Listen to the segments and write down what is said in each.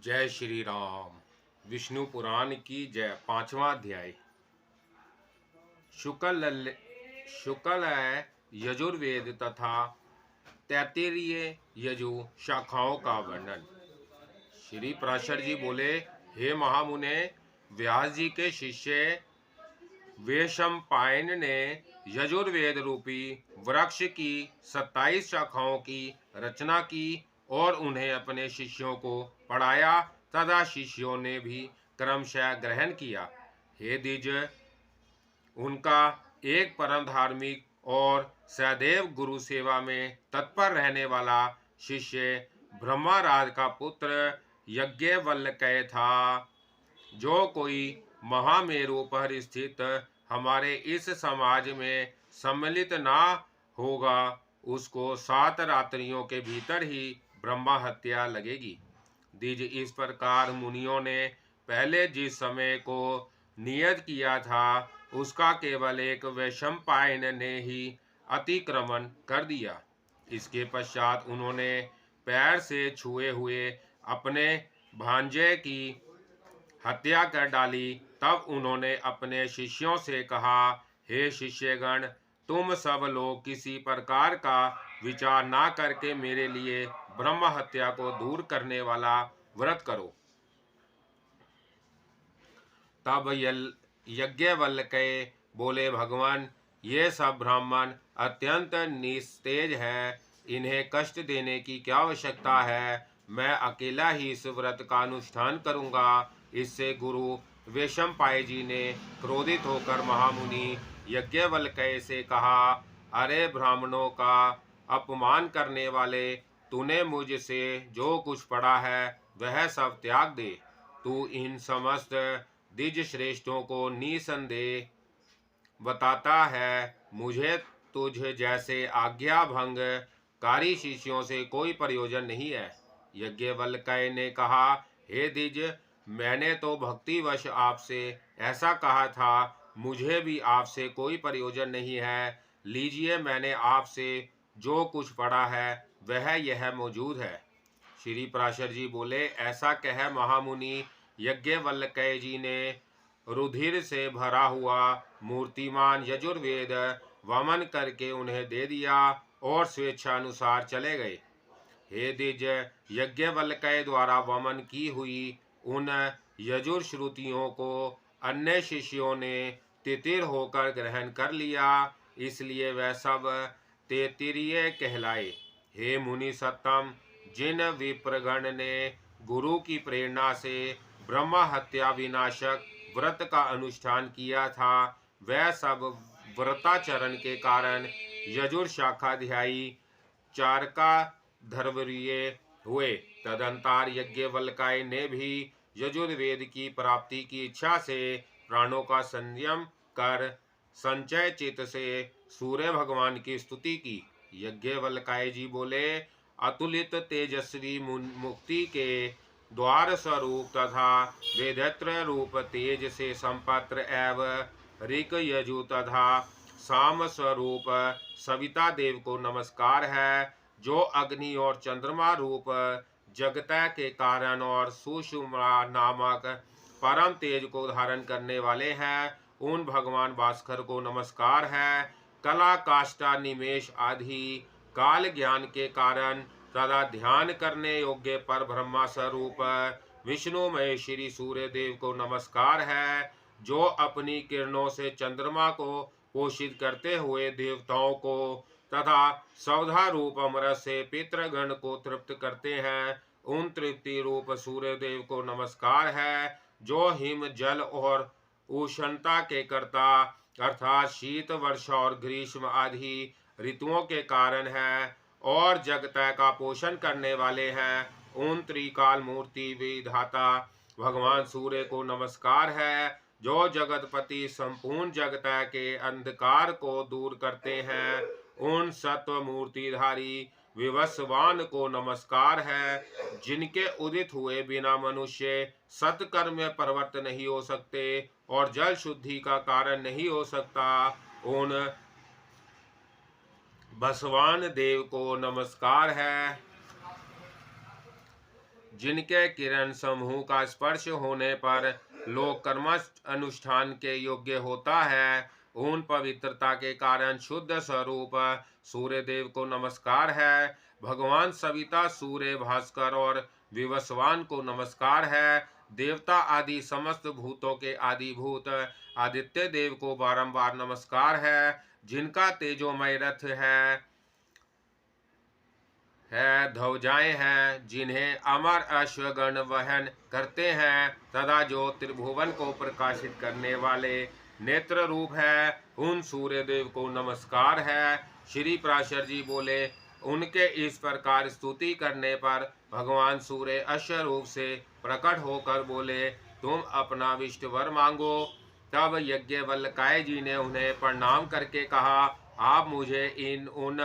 जय श्री राम। विष्णु पुराण की जय। पांचवा अध्याय। शुक्ल यजुर्वेद तथा तैत्तिरीय यजु शाखाओं का वर्णन। श्री पराशर जी बोले, हे महामुने, व्यास जी के शिष्य वैशंपायन ने यजुर्वेद रूपी वृक्ष की 27 शाखाओं की रचना की और उन्हें अपने शिष्यों को पढ़ाया तथा शिष्यों ने भी क्रमशः ग्रहण किया। हे द्विज, उनका एक परम धार्मिक और सदैव गुरु सेवा में तत्पर रहने वाला शिष्य ब्रह्मराज का पुत्र यज्ञवल्क्य था। जो कोई महामेरु पर स्थित हमारे इस समाज में सम्मिलित ना होगा, उसको 7 रात्रियों के भीतर ही ब्रह्मा हत्या लगेगी। द्विज, इस प्रकार मुनियों ने पहले जिस समय को नियत किया था उसका केवल एक वैशंपायन ने ही अतिक्रमण कर दिया। इसके पश्चात उन्होंने पैर से छुए हुए अपने भांजे की हत्या कर डाली। तब उन्होंने अपने शिष्यों से कहा, हे शिष्यगण, तुम सब लोग किसी प्रकार का विचार ना करके मेरे लिए ब्रह्म हत्या को दूर करने वाला व्रत करो। तब यज्ञवल्क्य बोले, भगवान, ये सब ब्राह्मण अत्यंत निस्तेज है, इन्हें कष्ट देने की क्या आवश्यकता है। मैं अकेला ही इस व्रत का अनुष्ठान करूंगा। इससे गुरु वैशंपाय जी ने क्रोधित होकर महामुनि यज्ञवल्क्य से कहा, अरे ब्राह्मणों का अपमान करने वाले, तूने मुझसे जो कुछ पढ़ा है वह सब त्याग दे। तू इन समस्त द्विज श्रेष्ठों को निसंदेह बताता है। मुझे तुझ जैसे आज्ञा भंग कारी शिष्यों से कोई प्रयोजन नहीं है। यज्ञवल्क्य ने कहा, हे द्विज, मैंने तो भक्तिवश आपसे ऐसा कहा था, मुझे भी आपसे कोई प्रयोजन नहीं है। लीजिए, मैंने आपसे जो कुछ पढ़ा है वह यह मौजूद है। श्री पराशर जी बोले, ऐसा कह महामुनि यज्ञवल्क्य जी ने रुधिर से भरा हुआ मूर्तिमान यजुर्वेद वमन करके उन्हें दे दिया और स्वेच्छानुसार चले गए। हे द्विज, यज्ञवल्क्य द्वारा वमन की हुई उन यजुर श्रुतियों को अन्य शिष्यों ने तितिर होकर ग्रहण कर लिया, इसलिए वह सब तैत्तिरीय कहलाए। हे मुनि सत्तम, जिन विप्रगण ने गुरु की प्रेरणा से ब्रह्म हत्या विनाशक व्रत का अनुष्ठान किया था, वह सब व्रताचरण के कारण यजुर शाखाध्यायी चारका धर्वरीय हुए। तदंतर यज्ञवल्क्य ने भी यजुर्वेद की प्राप्ति की इच्छा से प्राणों का संयम कर संचय चित्त से सूर्य भगवान की स्तुति की। यज्ञवल्क्य जी बोले, अतुलित तेजस्वी मुक्ति के द्वार स्वरूप तथा वेदत्र रूप तेज से संपत्र एवं ऋक यजु तथा साम स्वरूप सविता देव को नमस्कार है, जो अग्नि और चंद्रमा रूप जगत के कारण और सुषुम्ना नामक परम तेज को धारण करने वाले हैं। उन भगवान भास्कर को नमस्कार है। कला काष्ठा निमेश आदि काल ज्ञान के कारण तथा ध्यान करने योग्य पर ब्रह्मा स्वरूप विष्णुमय श्री सूर्य देव को नमस्कार है, जो अपनी किरणों से चंद्रमा को पोषित करते हुए देवताओं को तथा सौधा रूप अमृत से पितृगण को तृप्त करते हैं। उन तृप्ति रूप सूर्य देव को नमस्कार है, जो हिम जल और उष्णता के कर्ता अर्थात शीत वर्षा और ग्रीष्म आदि ऋतुओं के कारण है और जगत का पोषण करने वाले हैं। उन त्रिकाल मूर्ति विधाता भगवान सूर्य को नमस्कार है, जो जगतपति संपूर्ण जगत के अंधकार को दूर करते हैं। उन सत्व मूर्तिधारी विवस्वान को नमस्कार है, जिनके उदित हुए बिना मनुष्य सत्कर्म में प्रवृत्त नहीं हो सकते और जल शुद्धि का कारण नहीं हो सकता। उन भगवान देव को नमस्कार है, जिनके किरण समूह का स्पर्श होने पर लोक कर्म अनुष्ठान के योग्य होता है, उन पवित्रता के कारण शुद्ध स्वरूप सूर्य देव को नमस्कार है। भगवान सविता, सूर्य, भास्कर और विवस्वान को नमस्कार है। देवता आदि समस्त भूतों के आदिभूत आदित्य देव को बारंबार नमस्कार है। जिनका तेजोमय रथ है ध्वजाएं हैं, जिन्हें अमर अश्वगण वहन करते हैं, तथा जो त्रिभुवन को प्रकाशित करने वाले नेत्र रूप है, उन सूर्य देव को नमस्कार है। श्री पराशर जी बोले, उनके इस प्रकार स्तुति करने पर भगवान सूर्य अश्व रूप से प्रकट होकर बोले, तुम अपना विष्ट वर मांगो। तब यज्ञवल्क्य जी ने उन्हें प्रणाम करके कहा, आप मुझे उन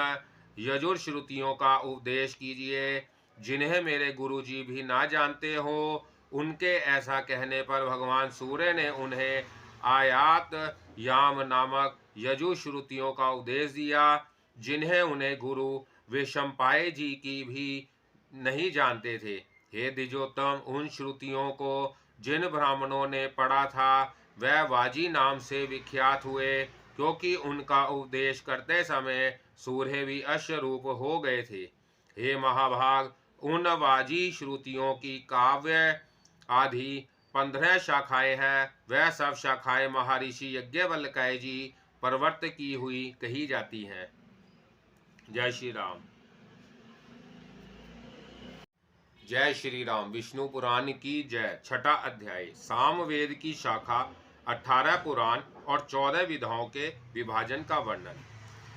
यजुर श्रुतियों का उपदेश कीजिए जिन्हें मेरे गुरुजी भी ना जानते हो। उनके ऐसा कहने पर भगवान सूर्य ने उन्हें आयात याम नामक यजु श्रुतियों का उपदेश दिया, जिन्हें उन्हें गुरु विशंपाय जी की भी नहीं जानते थे। हे द्विजोत्तम, उन श्रुतियों को जिन ब्राह्मणों ने पढ़ा था वह वाजी नाम से विख्यात हुए, क्योंकि उनका उपदेश करते समय सूर्य भी अश्वरूप हो गए थे। हे महाभाग, उन वाजी श्रुतियों की काव्य आदि 15 शाखाएं हैं। वह सब शाखाएं महर्षि यज्ञवल्क्य जी प्रवर्त की हुई कही जाती हैं। जय श्री राम। जय श्री राम। विष्णु पुराण की जय। छठा अध्याय। सामवेद की शाखा 18 पुराण और 14 विधाओं के विभाजन का वर्णन।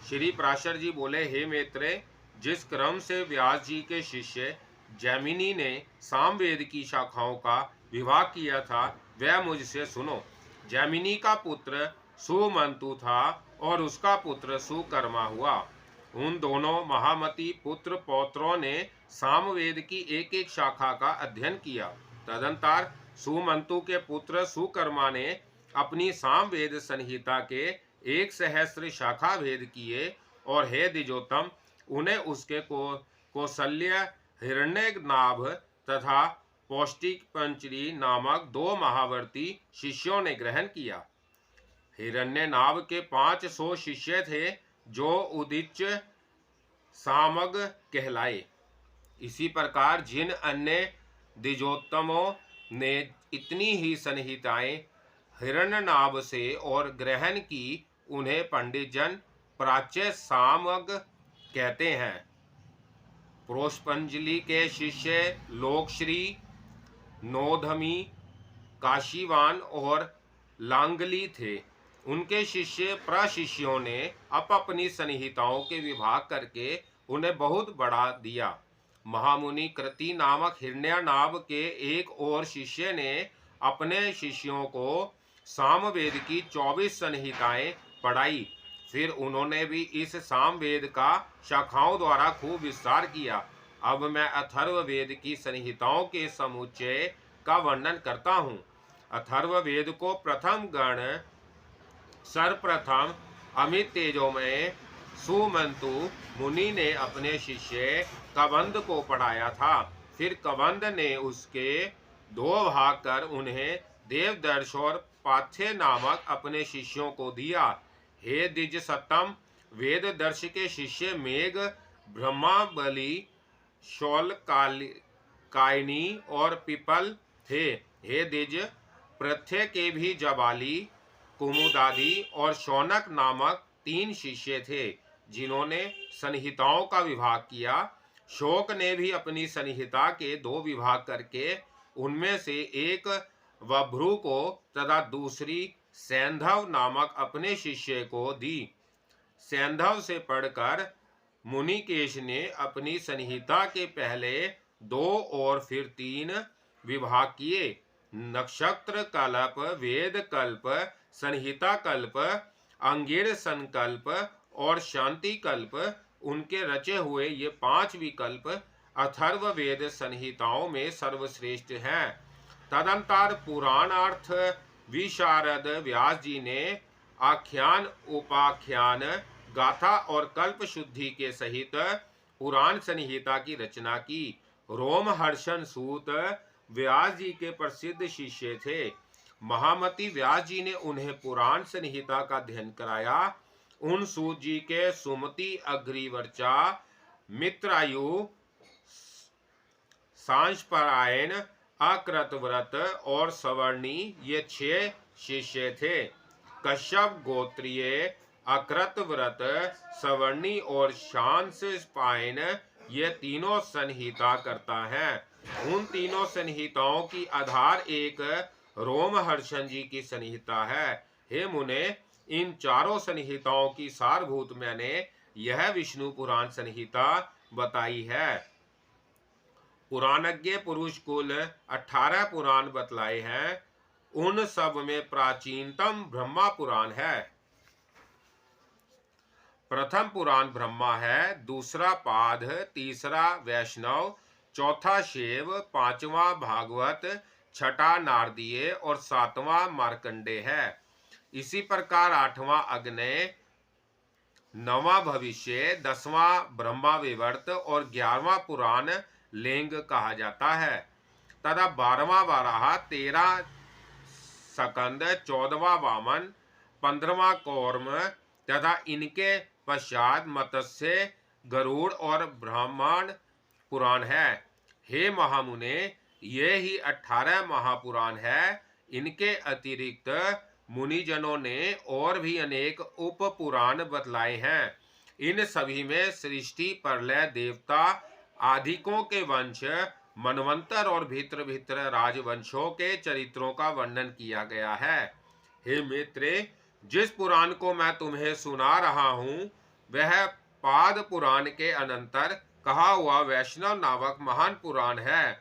श्री पराशर जी बोले, हे मैत्रेय, जिस क्रम से व्यास जी के शिष्य जैमिनी ने सामवेद की शाखाओं का विभाग किया था, वह मुझसे सुनो। जैमिनी का पुत्र सुमंतु था और उसका पुत्र सुकर्मा हुआ। उन दोनों महामती पुत्र पौत्रों ने सामवेद की एक एक शाखा का अध्ययन किया। तदंतर सुमंतु के पुत्र सुकर्मा ने अपनी सामवेद संहिता के 1 सहस्त्र शाखा भेद किए, और हे द्विजोत्तम, उन्हें उसके कौशल्य, हिरण्यनाभ तथा पौष्टिक पंचरी नामक 2 महावर्ती शिष्यों ने ग्रहण किया। हिरण्यनाभ के 500 शिष्य थे, जो उदिच सामग कहलाए। इसी प्रकार जिन अन्य द्विजोत्तमों ने इतनी ही संहिताएं हिरण्यनाभ से और ग्रहण की, उन्हें पंडित जन प्राच्य सामग कहते हैं। प्रोष्पंजलि के शिष्य लोकश्री, नोधमी, काशीवान और लांगली थे। उनके शिष्य प्रशिष्यों ने अपनी संहिताओं के विभाग करके उन्हें बहुत बढ़ा दिया। महामुनि कृति नामक हिरण्यनाभ के एक और शिष्य ने अपने शिष्यों को सामवेद की 24 संहिताएं पढ़ाई। फिर उन्होंने भी इस सामवेद का शाखाओं द्वारा खूब विस्तार किया। अब मैं अथर्ववेद की संहिताओं के समुच्चय का वर्णन करता हूँ। अथर्ववेद को प्रथम गण सर्वप्रथम अमित तेजोमय सुमंतु मुनि ने अपने शिष्य कबंद को पढ़ाया था। फिर कबंद ने उसके 2 भाग कर उन्हें देवदर्श और पाथ्य नामक अपने शिष्यों को दिया। हे द्विज सत्तम, वेद दर्श के शिष्य मेघ, ब्रह्माबली, शौल कायनी और पिपल थे। हे द्विज, पृथ्य के भी जबाली, कुमुदादि और शौनक नामक 3 शिष्य थे, जिन्होंने संहिताओं का विभाग किया। शोक ने भी अपनी संहिता के 2 विभाग करके उनमें से एक वभ्रु को तथा दूसरी सैंधव नामक अपने शिष्य को दी। सैंधव से पढ़कर मुनिकेश ने अपनी संहिता के पहले 2 और फिर 3 विभाग किए। नक्षत्र कल्प, वेद कल्प, संहिता कल्प, अंगिर संकल्प और शांति कल्प, उनके रचे हुए ये 5 विकल्प अथर्ववेद संहिताओं में सर्वश्रेष्ठ हैं। तदंतर पुराणार्थ विशारद व्यास जी ने आख्यान, उपाख्यान, गाथा और कल्प शुद्धि के सहित पुराण संहिता की रचना की। रोमहर्षण सूत व्यास जी के प्रसिद्ध शिष्य थे। महामती व्यास जी ने उन्हें पुराण संहिता का अध्ययन कराया। उन सूत जी के सुमति, अग्रिवर्चा, मित्रायु, सांशपरायण, अकृतव्रत और सवर्णी ये 6 शिष्य थे। कश्यप गोत्रीय, अकृतव्रत, सवर्णी और सांशपायन ये तीनों संहिता करता है। उन तीनों संहिताओं की आधार एक रोमहर्षण जी की संहिता है। हे मुने, इन चारों संहिताओं की सारभूत मैंने यह विष्णु पुराण संहिता बताई है। पुराणज्ञ पुरुष कुल 18 पुराण बतलाए हैं। उन सब में प्राचीनतम ब्रह्मा पुराण है। प्रथम पुराण ब्रह्मा है, दूसरा पाद, तीसरा वैष्णव, चौथा शिव, पांचवा भागवत, छठा नारदीय और सातवां मार्कंडेय है। इसी प्रकार आठवां अग्नेय, नौवां भविष्य, 10वां ब्रह्मा विवर्त और 11वां पुराण लिंग कहा जाता है। तथा 12वां वाराह, 13 सकंद, 14वां वामन, 15वां कौर्म तथा इनके पश्चात मत्स्य, गरुड़ और ब्राह्मण पुराण है। हे महामुने, ये ही 18 महापुराण है। इनके अतिरिक्त मुनिजनों ने और भी अनेक उप पुराण बतलाए हैं। इन सभी में सृष्टि, प्रलय, देवता आदिकों के वंश, मनवंतर और भित्र भित्र राजवंशों के चरित्रों का वर्णन किया गया है। हे मित्रे, जिस पुराण को मैं तुम्हें सुना रहा हूँ वह पाद पुराण के अनंतर कहा हुआ वैष्णव नामक महान पुराण है।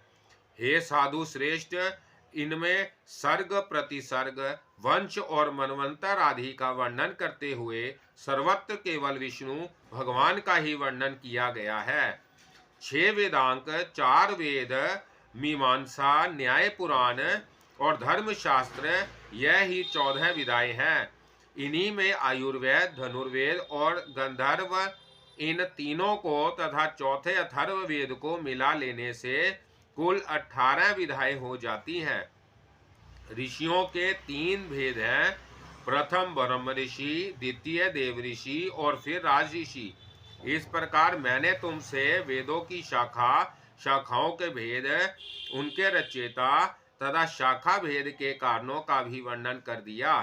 हे साधु श्रेष्ठ, इनमें सर्ग, प्रतिसर्ग, वंश और मनवंतर आदि का वर्णन करते हुए सर्वत्र केवल विष्णु भगवान का ही वर्णन किया गया है। 6 वेदांग, 4 वेद, मीमांसा, न्याय पुराण और धर्मशास्त्र, यह ही 14 विधाएं हैं। इन्हीं में आयुर्वेद, धनुर्वेद और गंधर्व, इन तीनों को तथा चौथे अथर्व वेद को मिला लेने से कुल 18 विधाएं हो जाती हैं। ऋषियों के 3 भेद हैं। प्रथम ब्रह्म ऋषि, द्वितीय देव ऋषि और फिर राज ऋषि। इस प्रकार मैंने तुमसे वेदों की शाखाओं के भेद, उनके रचयिता तथा शाखा भेद के कारणों का भी वर्णन कर दिया।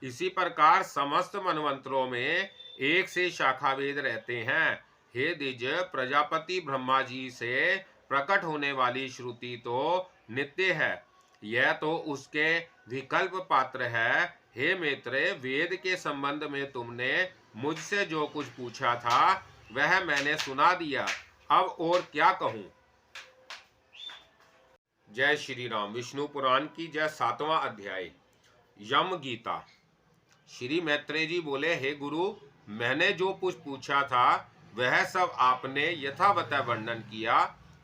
इसी प्रकार समस्त मनवंतरों में एक से शाखा भेद रहते हैं। हे द्विज, प्रजापति ब्रह्मा जी से प्रकट होने वाली श्रुति तो नित्य है, यह तो उसके विकल्प पात्र है। हे मित्र, वेद के संबंध में तुमने मुझसे जो कुछ पूछा था वह मैंने सुना दिया। अब और क्या कहूँ। जय श्री राम। विष्णु पुराण की जय। 7वां अध्याय, यम गीता। श्री मैत्रेय जी बोले, हे गुरु, मैंने जो कुछ पूछा था वह सब आपने यथावत वर्णन किया।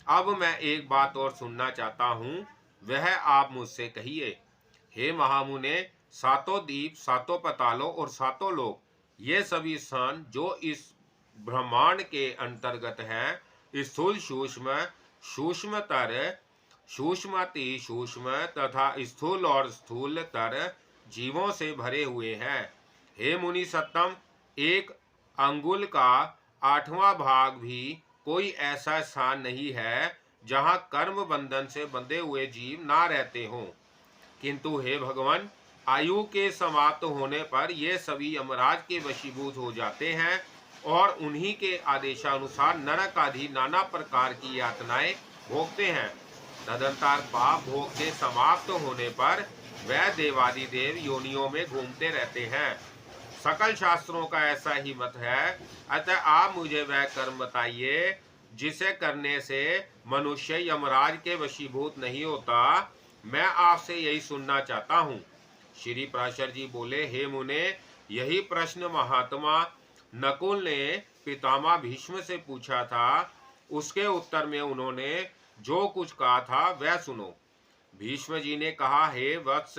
अब मैं एक बात और सुनना चाहता हूँ, वह आप मुझसे कहिए। हे महामुने, 7 द्वीप, 7 पतालों और 7 लोक, ये सभी स्थान जो इस ब्रह्मांड के अंतर्गत हैं, स्थूल सूक्ष्म, सूक्ष्मतर, सूक्ष्माति सूक्ष्म तथा स्थूल और स्थूलतर जीवों से भरे हुए हैं। हे मुनि सत्तम, एक अंगुल का 8वां भाग भी कोई ऐसा स्थान नहीं है जहाँ कर्म बंधन से बंधे हुए जीव ना रहते हों। किंतु हे भगवान, आयु के समाप्त होने पर ये सभी यमराज के वशीभूत हो जाते हैं और उन्हीं के आदेशानुसार नरक आदि नाना प्रकार की यातनाएं भोगते हैं। तदंतर पाप भोग के समाप्त होने पर वह देवादिदेव योनियों में घूमते रहते हैं। सकल शास्त्रों का ऐसा ही मत है। अतः आप मुझे वह कर्म बताइए जिसे करने से मनुष्य यमराज के वशीभूत नहीं होता। मैं आपसे यही सुनना चाहता हूँ। श्री पराशर जी बोले, हे मुने, यही प्रश्न महात्मा नकुल ने पितामह भीष्म से पूछा था। उसके उत्तर में उन्होंने जो कुछ कहा था वह सुनो। भीष्म जी ने कहा, हे वत्स,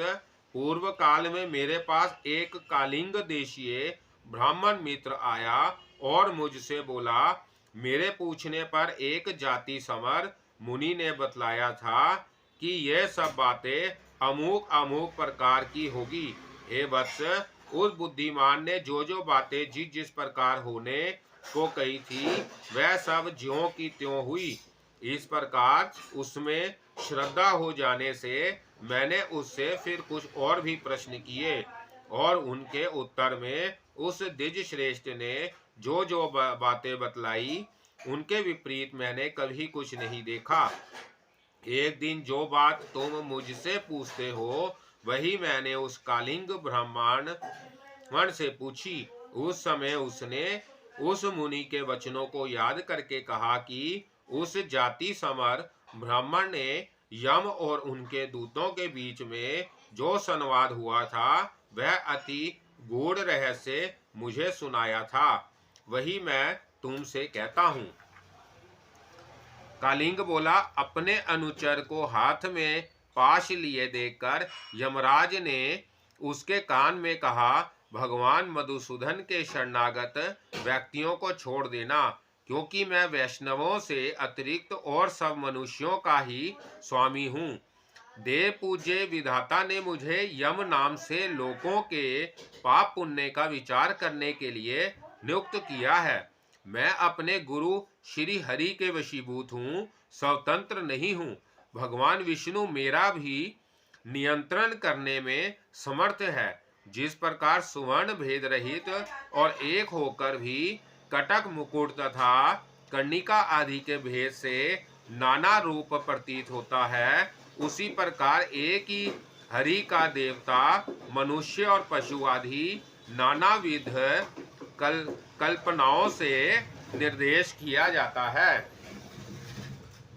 पूर्व काल में मेरे पास एक कालिंग देशीय ब्राह्मण मित्र आया और मुझसे बोला। मेरे पूछने पर एक जाति समर मुनि ने बतलाया था कि ये सब बातें अमुक अमुक प्रकार की होगी। हे वत्स, उस बुद्धिमान ने जो जो बातें जिस जिस प्रकार होने को कही थी वह सब ज्यों की त्यों हुई। इस प्रकार उसमें श्रद्धा हो जाने से मैंने उससे फिर कुछ और भी प्रश्न किए और उनके उत्तर में उस द्विज श्रेष्ठ ने जो जो बातें बतलाई उनके विपरीत मैंने कभी कुछ नहीं देखा। एक दिन जो बात तुम मुझसे पूछते हो वही मैंने उस कालिंग ब्राह्मण से पूछी। उस समय उसने उस मुनि के वचनों को याद करके कहा कि उस जाति समर ब्राह्मण ने यम और उनके दूतों के बीच में जो संवाद हुआ था वह अति गूढ़ रहस्य मुझे सुनाया था, वही मैं तुमसे कहता हूँ। कालिंग बोला, अपने अनुचर को हाथ में पाश लिए देखकर यमराज ने उसके कान में कहा, भगवान मधुसूदन के शरणागत व्यक्तियों को छोड़ देना, क्योंकि मैं वैष्णवों से अतिरिक्त और सब मनुष्यों का ही स्वामी हूँ। देव पूज्य विधाता ने मुझे यम नाम से लोगों के पाप पुण्य का विचार करने के लिए नियुक्त किया है। मैं अपने गुरु श्री हरि के वशीभूत हूँ, स्वतंत्र नहीं हूँ। भगवान विष्णु मेरा भी नियंत्रण करने में समर्थ है। जिस प्रकार सुवर्ण भेद रहित और एक होकर भी कटक मुकुट तथा कर्णिका आदि के भेद से नाना रूप प्रतीत होता है, उसी प्रकार एक ही हरि का देवता मनुष्य और पशु आदि नानाविध कल्पनाओं से निर्देश किया जाता है।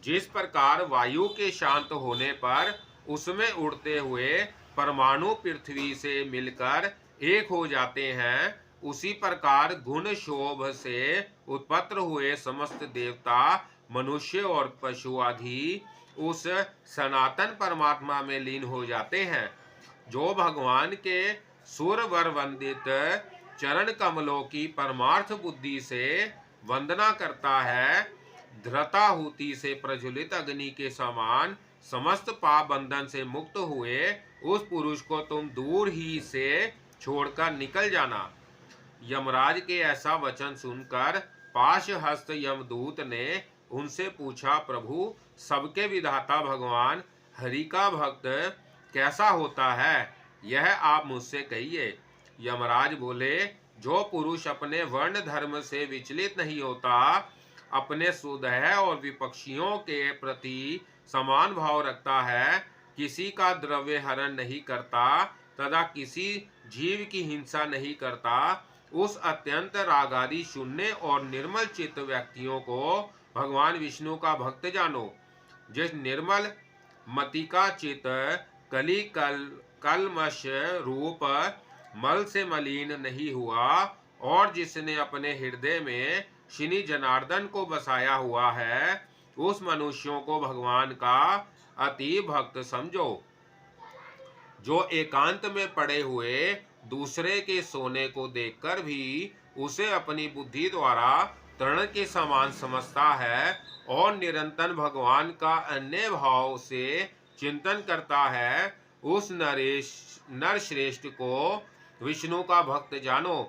जिस प्रकार वायु के शांत होने पर उसमें उड़ते हुए परमाणु पृथ्वी से मिलकर एक हो जाते हैं, उसी प्रकार गुण शोभ से उत्पन्न हुए समस्त देवता मनुष्य और पशु आदि उस सनातन परमात्मा में लीन हो जाते हैं। जो भगवान के सूरवर वंदित चरण कमलों की परमार्थ बुद्धि से वंदना करता है, धृताहुति से प्रज्वलित अग्नि के समान समस्त पाप बंधन से मुक्त हुए उस पुरुष को तुम दूर ही से छोड़कर निकल जाना। यमराज के ऐसा वचन सुनकर पाश हस्त यमदूत ने उनसे पूछा, प्रभु, सबके विधाता भगवान हरि का भक्त कैसा होता है, यह आप मुझसे कहिए। यमराज बोले, जो पुरुष अपने वर्ण धर्म से विचलित नहीं होता, अपने सुदह और विपक्षियों के प्रति समान भाव रखता है, किसी का द्रव्य हरण नहीं करता तथा किसी जीव की हिंसा नहीं करता, उस अत्यंत रागादि शून्य और निर्मल चित्त व्यक्तियों को भगवान विष्णु का भक्त जानो। जिस निर्मल मति का चित्त कली कलमश रूप मल से मलिन नहीं हुआ और जिसने अपने हृदय में श्री जनार्दन को बसाया हुआ है, उस मनुष्यों को भगवान का अति भक्त समझो। जो एकांत में पड़े हुए दूसरे के सोने को देखकर भी उसे अपनी बुद्धि द्वारा तृण के समान समझता है और निरंतर भगवान का अन्य भाव से चिंतन करता है, उस नर श्रेष्ठ को विष्णु का भक्त जानो।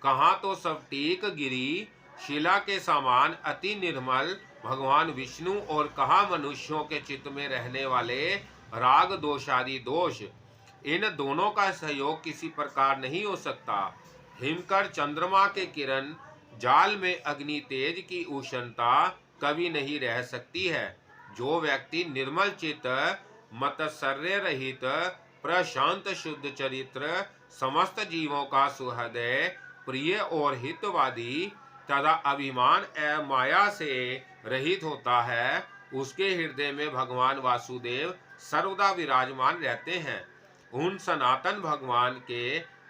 कहाँ तो सब टीक गिरी शिला के समान अति निर्मल भगवान विष्णु और कहाँ मनुष्यों के चित्त में रहने वाले राग दोषादि दोष। इन दोनों का सहयोग किसी प्रकार नहीं हो सकता। हिमकर चंद्रमा के किरण जाल में अग्नि तेज की उष्णता कभी नहीं रह सकती है। जो व्यक्ति निर्मल चित्त मत्सर्य रहित प्रशांत शुद्ध चरित्र समस्त जीवों का सुहृदय प्रिय और हितवादी तथा अभिमान एवं माया से रहित होता है, उसके हृदय में भगवान वासुदेव सर्वदा विराजमान रहते हैं। उन सनातन भगवान के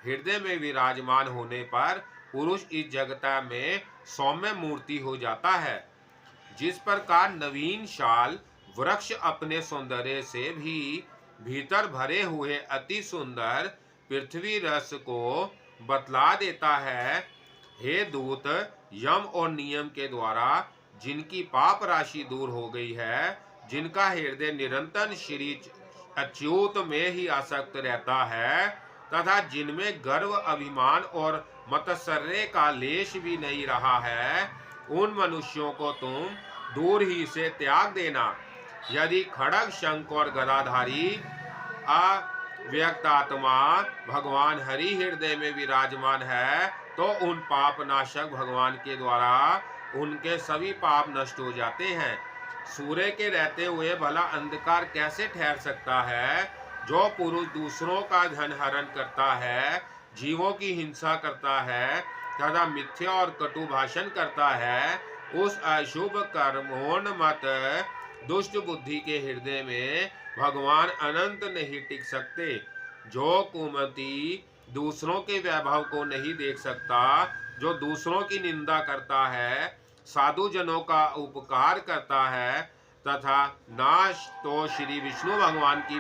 हृदय में विराजमान होने पर पुरुष इस जगत में सौम्य मूर्ति हो जाता है। जिस प्रकार नवीन शाल वृक्ष अपने सौंदर्य से भी भीतर भरे हुए अति सुंदर पृथ्वी रस को बतला देता है, हे दूत, यम और नियम के द्वारा जिनकी पाप राशि दूर हो गई है, जिनका हृदय निरंतर श्री अच्युत में ही आसक्त रहता है तथा जिनमें गर्व, अभिमान और मत्सर्य का लेश भी नहीं रहा है, उन मनुष्यों को तुम दूर ही से त्याग देना। यदि खड़ग, शंख और गदाधारी अव्यक्त आत्मा भगवान हरि हृदय में विराजमान है तो उन पाप नाशक भगवान के द्वारा उनके सभी पाप नष्ट हो जाते हैं। सूर्य के रहते हुए भला अंधकार कैसे ठहर सकता है? जो पुरुष दूसरों का धन हरण करता है, जीवों की हिंसा करता है तथा मिथ्या और कटु भाषण करता है, उस अशुभ कर्मोन्मत दुष्ट बुद्धि के हृदय में भगवान अनंत नहीं टिक सकते। जो कुमति दूसरों के वैभव को नहीं देख सकता, जो दूसरों की निंदा करता है, साधु जनों का उपकार करता है तथा नाश तो श्री विष्णु भगवान की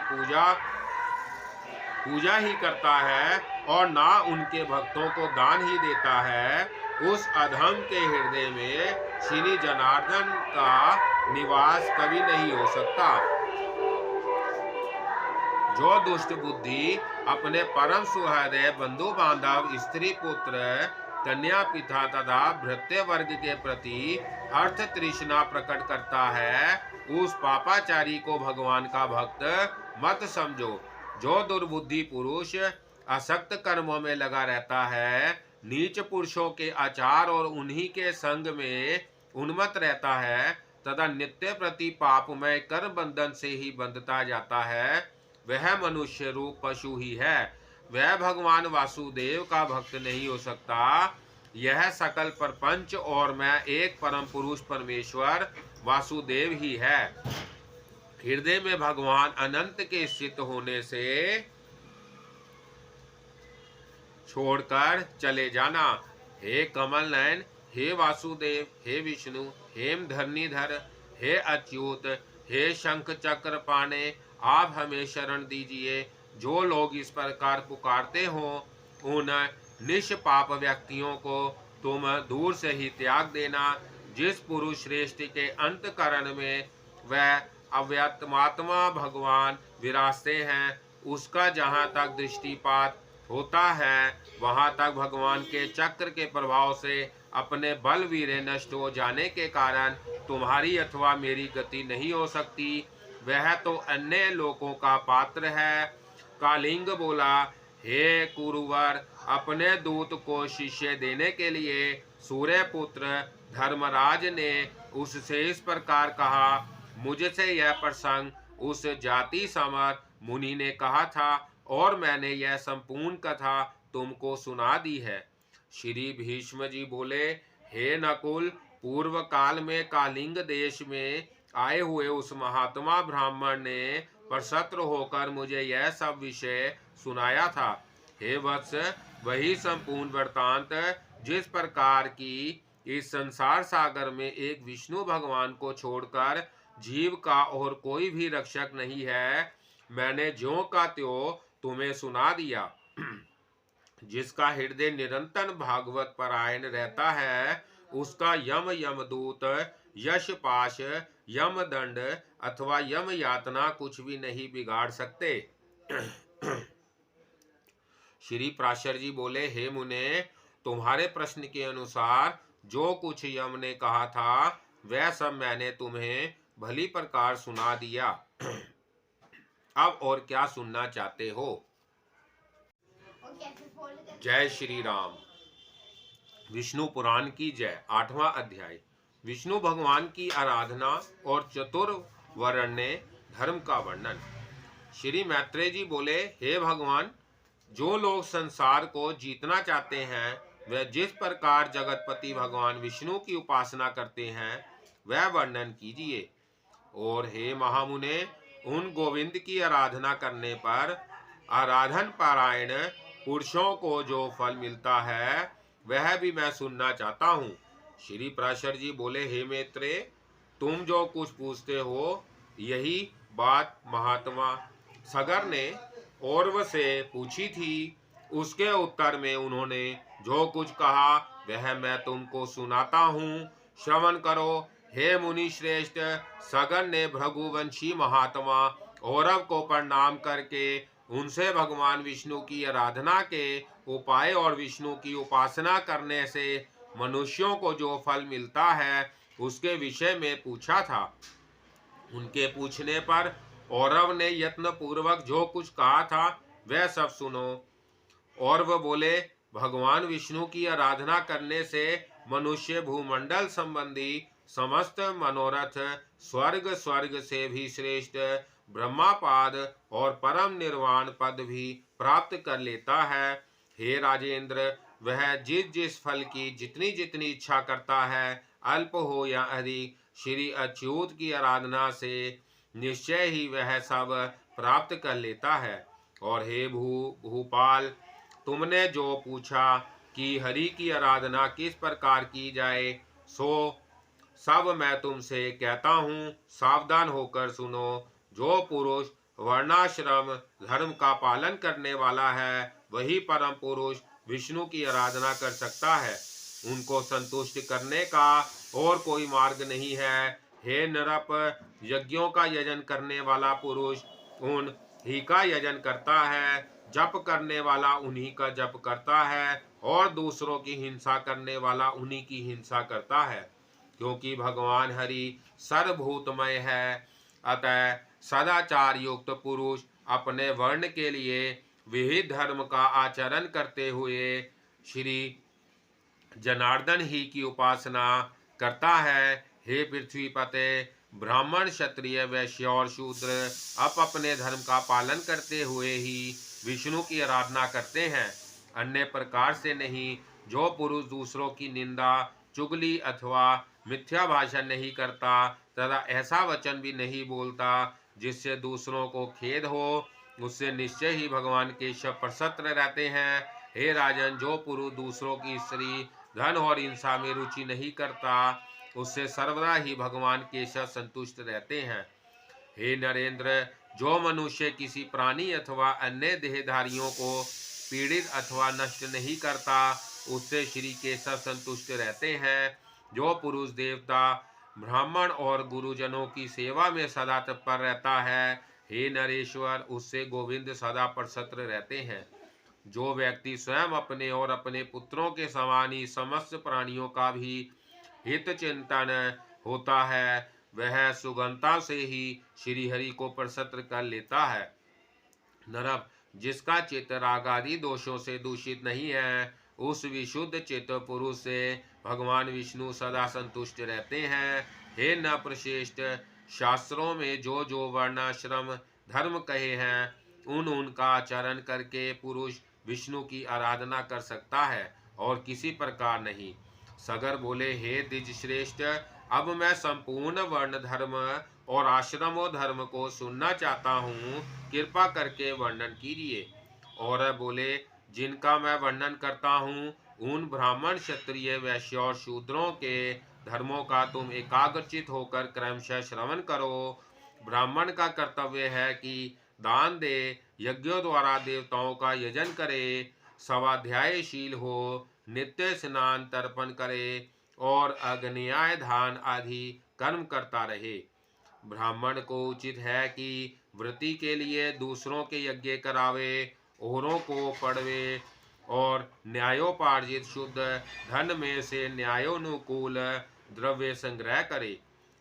पूजा ही करता है और ना उनके भक्तों को दान ही देता है, उस अधम के हृदय में श्री जनार्दन का निवास कभी नहीं हो सकता। जो दुष्ट बुद्धि अपने परम सुहृदय बंधु बांधव, स्त्री पुत्र, कन्या, पिता तथा भृत्य वर्ग के प्रति अर्थ तृष्णा प्रकट करता है, उस पापाचारी को भगवान का भक्त मत समझो। जो दुर्बुद्धि पुरुष असक्त कर्मों में लगा रहता है, नीच पुरुषों के आचार और उन्हीं के संग में उन्मत्त रहता है तथा नित्य प्रति पापमय कर्म बंधन से ही बंधता जाता है, वह मनुष्य रूप पशु ही है। वह भगवान वासुदेव का भक्त नहीं हो सकता। यह सकल प्रपंच और मैं एक परम पुरुष परमेश्वर वासुदेव ही है। हृदय में भगवान अनंत के स्थित होने से छोड़कर चले जाना। हे कमल नयन, हे वासुदेव, हे विष्णु, हे धरणीधर, हे अच्युत, हे शंख चक्र पाने, आप हमें शरण दीजिए। जो लोग इस प्रकार पुकारते हो, उन निष्पाप व्यक्तियों को तुम दूर से ही त्याग देना। जिस पुरुष श्रेष्ठ के अंतकरण में वह अव्यक्तमात्मा भगवान विराजते हैं, उसका जहाँ तक दृष्टिपात होता है, वहाँ तक भगवान के चक्र के प्रभाव से अपने बल वीर्य नष्ट हो जाने के कारण तुम्हारी अथवा मेरी गति नहीं हो सकती। वह तो अन्य लोगों का पात्र है। कालिंग बोला, हे कुरुवर, अपने दूत को शिष्य देने के लिए सूर्य पुत्र धर्मराज ने उससे इस प्रकार कहा। मुझसे यह प्रसंग उस जाति समर मुनि ने कहा था और मैंने यह संपूर्ण कथा तुमको सुना दी है। श्री भीष्म जी बोले, हे नकुल, पूर्व काल में कालिंग देश में आए हुए उस महात्मा ब्राह्मण ने प्रसन्न होकर मुझे यह सब विषय सुनाया था। हे वत्स, वही संपूर्ण वृत्तांत जिस प्रकार की इस संसार सागर में एक विष्णु भगवान को छोड़कर जीव का और कोई भी रक्षक नहीं है, मैंने ज्यों का त्यों तुम्हें सुना दिया। जिसका हृदय निरंतर भागवत परायण रहता है, उसका यम, यमदूत, यश पाश, यम दंड अथवा यम यातना कुछ भी नहीं बिगाड़ सकते। श्री प्राशर जी बोले, हे मुने, तुम्हारे प्रश्न के अनुसार जो कुछ यम ने कहा था वह सब मैंने तुम्हें भली प्रकार सुना दिया। अब और क्या सुनना चाहते हो? जय श्री राम। विष्णु पुराण की जय। 8वां अध्याय, विष्णु भगवान की आराधना और चतुर्वर्ण्य धर्म का वर्णन। श्री मैत्रेय जी बोले, हे भगवान, जो लोग संसार को जीतना चाहते हैं वह जिस प्रकार जगतपति भगवान विष्णु की उपासना करते हैं वह वर्णन कीजिए। और हे महामुने, उन गोविंद की आराधना करने पर आराधन पारायण पुरुषों को जो फल मिलता है वह भी मैं सुनना चाहता हूँ। श्री प्राशर जी बोले, हे मैत्रेय, तुम जो कुछ पूछते हो यही बात महात्मा सगर ने औरव से पूछी थी। उसके उत्तर में उन्होंने जो कुछ कहा वह मैं तुमको सुनाता हूँ, श्रवण करो। हे मुनि श्रेष्ठ, सगन ने भृगुवंशी महात्मा औरव को प्रणाम करके उनसे भगवान विष्णु की आराधना के उपाय और विष्णु की उपासना करने से मनुष्यों को जो फल मिलता है उसके विषय में पूछा था। उनके पूछने पर औरव ने यत्न पूर्वक जो कुछ कहा था वह सब सुनो। और वह बोले, भगवान विष्णु की आराधना करने से मनुष्य भूमंडल संबंधी समस्त मनोरथ स्वर्ग से भी श्रेष्ठ ब्रह्मापाद और परम निर्वाण पद भी प्राप्त कर लेता है। हे राजेंद्र, वह जिस जिस फल की जितनी जितनी इच्छा करता है, अल्प हो या अधिक, श्री अच्युत की आराधना से निश्चय ही वह सब प्राप्त कर लेता है। और हे भूपाल, तुमने जो पूछा कि हरि की आराधना किस प्रकार की जाए, सो सब मैं तुमसे कहता हूँ, सावधान होकर सुनो। जो पुरुष वर्णाश्रम धर्म का पालन करने वाला है, वही परम पुरुष विष्णु की आराधना कर सकता है। उनको संतुष्ट करने का और कोई मार्ग नहीं है। हे नरप, यज्ञों का यजन करने वाला पुरुष उन ही का यजन करता है, जप करने वाला उन्हीं का जप करता है, और दूसरों की हिंसा करने वाला उन्हीं की हिंसा करता है। क्योंकि भगवान हरि सर्वभूतमय है, अतः सदाचार युक्त पुरुष अपने वर्ण के लिए विहित धर्म का आचरण करते हुए श्री जनार्दन ही की उपासना करता है। हे पृथ्वीपते, ब्राह्मण क्षत्रिय वैश्य और शूद्र अपने धर्म का पालन करते हुए ही विष्णु की आराधना करते हैं, अन्य प्रकार से नहीं। जो पुरुष दूसरों की निंदा, चुगली अथवा मिथ्या भाषण नहीं करता तथा ऐसा वचन भी नहीं बोलता जिससे दूसरों को खेद हो, उससे निश्चय ही भगवान केशव प्रसन्न रहते हैं। हे राजन, जो पुरुष दूसरों की स्त्री, धन और हिंसा में रुचि नहीं करता, उससे सर्वदा ही भगवान केशव संतुष्ट रहते हैं। हे नरेंद्र, जो मनुष्य किसी प्राणी अथवा अन्य देहधारियों को पीड़ित अथवा नष्ट नहीं करता, उससे श्री केशव संतुष्ट रहते हैं। जो पुरुष देवता, ब्राह्मण और गुरुजनों की सेवा में सदा तत्पर रहता है, हे नरेश्वर, उससे गोविंद सदा प्रसन्न रहते हैं। जो व्यक्ति स्वयं अपने और अपने पुत्रों के समान ही समस्त प्राणियों का भी हित चिंतन होता है, वह सुगमता से ही श्री हरि को प्रसन्न कर लेता है। नरक, जिसका चित्त राग आदि दोषों से दूषित नहीं है, उस विशुद्ध चित्त पुरुष से भगवान विष्णु सदा संतुष्ट रहते हैं। हे नृपश्रेष्ठ, शास्त्रों में जो जो वर्णाश्रम धर्म कहे हैं, उनका आचरण करके पुरुष विष्णु की आराधना कर सकता है और किसी प्रकार नहीं। सगर बोले, हे द्विज श्रेष्ठ, अब मैं संपूर्ण वर्ण धर्म और आश्रमों धर्म को सुनना चाहता हूँ, कृपा करके वर्णन कीजिए। और बोले, जिनका मैं वर्णन करता हूँ उन ब्राह्मण क्षत्रिय वैश्य और शूद्रों के धर्मों का तुम एकाग्रचित होकर क्रमशः श्रवण करो। ब्राह्मण का कर्तव्य है कि दान दे, यज्ञों द्वारा देवताओं का यजन करे, स्वाध्यायशील हो, नित्य स्नान तर्पण करे और अग्न्याय दान आदि कर्म करता रहे। ब्राह्मण को उचित है कि वृत्ति के लिए दूसरों के यज्ञ करावे, औरों को पढ़वे और न्यायोपार्जित शुद्ध धन में से न्यायोनुकूल द्रव्य संग्रह करे।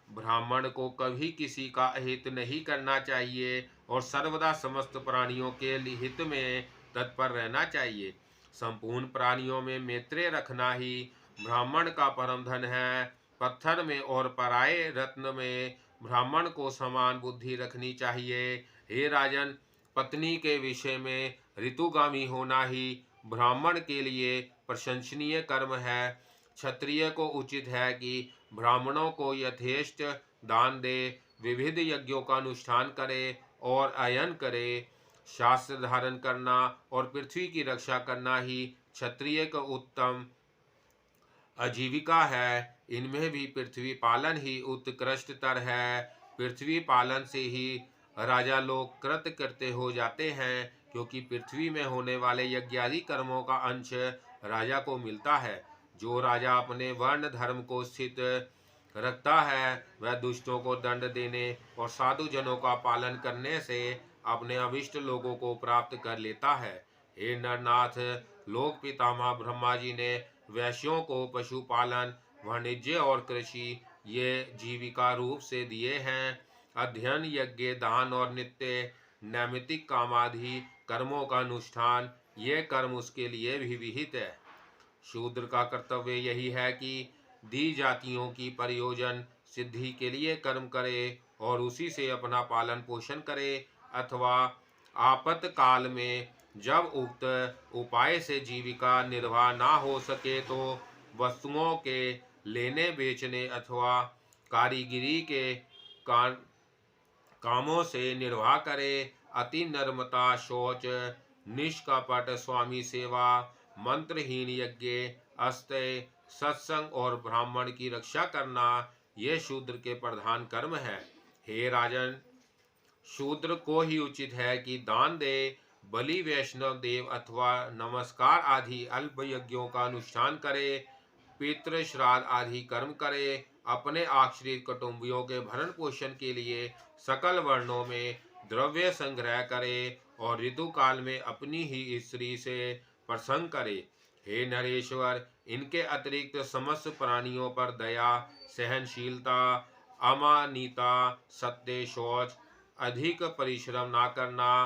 ब्राह्मण को कभी किसी का हित नहीं करना चाहिए और सर्वदा समस्त प्राणियों के हित में तत्पर रहना चाहिए। संपूर्ण प्राणियों में मैत्रेय रखना ही ब्राह्मण का परम धन है। पत्थर में और पराये रत्न में ब्राह्मण को समान बुद्धि रखनी चाहिए। हे राजन, पत्नी के विषय में ऋतुगामी होना ही ब्राह्मण के लिए प्रशंसनीय कर्म है। क्षत्रिय को उचित है कि ब्राह्मणों को यथेष्ट दान दे, विविध यज्ञों का अनुष्ठान करे और अयन करे। शास्त्र धारण करना और पृथ्वी की रक्षा करना ही क्षत्रिय का उत्तम आजीविका है। इनमें भी पृथ्वी पालन ही उत्कृष्टतर है। पृथ्वी पालन से ही राजा लोग कृतकृत्य हो जाते हैं, क्योंकि पृथ्वी में होने वाले यज्ञादि कर्मों का अंश राजा को मिलता है। जो राजा अपने वर्ण धर्म को स्थित रखता है वह दुष्टों को दंड देने और साधु जनों का पालन करने से अपने अभिष्ट लोगों को प्राप्त कर लेता है। हे नरनाथ, लोक पितामह ब्रह्मा जी ने वैश्यों को पशुपालन, वाणिज्य और कृषि ये जीविका रूप से दिए हैं। अध्ययन, यज्ञ, दान और नित्य नैमित्तिक कामादि कर्मों का अनुष्ठान ये कर्म उसके लिए भी विहित है। शूद्र का कर्तव्य यही है कि दी जातियों की प्रयोजन सिद्धि के लिए कर्म करे और उसी से अपना पालन पोषण करे, अथवा आपातकाल में जब उक्त उपाय से जीविका निर्वाह ना हो सके तो वस्तुओं के लेने बेचने अथवा कारीगरी के का, कामों से निर्वाह करे। अति नर्मता, शौच, निष्कपट स्वामी सेवा, मंत्रहीन यज्ञ, अस्त्य, सत्संग और ब्राह्मण की रक्षा करना ये शूद्र के प्रधान कर्म है। हे राजन, शूद्र को ही उचित है कि दान दे, बलि, वैष्णव देव अथवा नमस्कार आदि अल्प यज्ञों का अनुष्ठान करे, पितृ श्राद्ध आदि कर्म करे, अपने आश्रित कुटुंबियों के भरण पोषण के लिए सकल वर्णों में द्रव्य संग्रह करे और ऋतु काल में अपनी ही स्त्री से प्रसंग करे। हे नरेश्वर, इनके अतिरिक्त समस्त प्राणियों पर दया, सहनशीलता, अमानिता, सत्य, शौच, अधिक परिश्रम ना करना,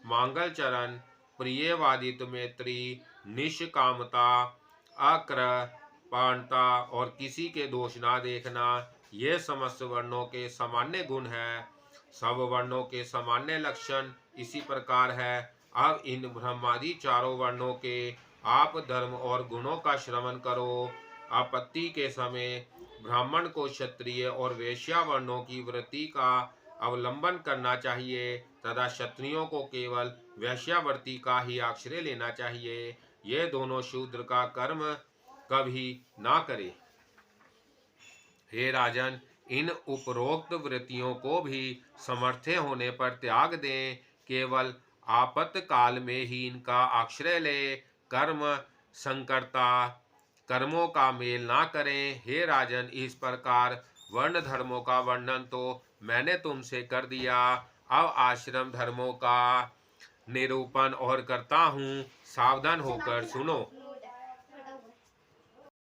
मांगलचरण, प्रियवादित मैत्री, निष्कामता, अकृपणता और किसी के दोष ना देखना ये समस्त वर्णों के सामान्य गुण हैं। सब वर्णों के सामान्य लक्षण इसी प्रकार है। अब इन ब्रह्मादि चारों वर्णों के आप धर्म और गुणों का श्रवण करो। आपत्ति के समय ब्राह्मण को क्षत्रिय और वैश्या वर्णों की वृत्ति का अवलंबन करना चाहिए तथा क्षत्रियों को केवल वैश्यावृत्ति का ही आश्रय लेना चाहिए। ये दोनों शूद्र का कर्म कभी ना करे। हे राजन, इन उपरोक्त वृत्तियों को भी समर्थ होने पर त्याग दें। केवल आपातकाल में ही इनका आश्रय ले। कर्म संकरता कर्मों का मेल ना करें। हे राजन, इस प्रकार वर्ण धर्मों का वर्णन तो मैंने तुमसे कर दिया। अब आश्रम धर्मों का निरूपण और करता हूँ, सावधान होकर सुनो।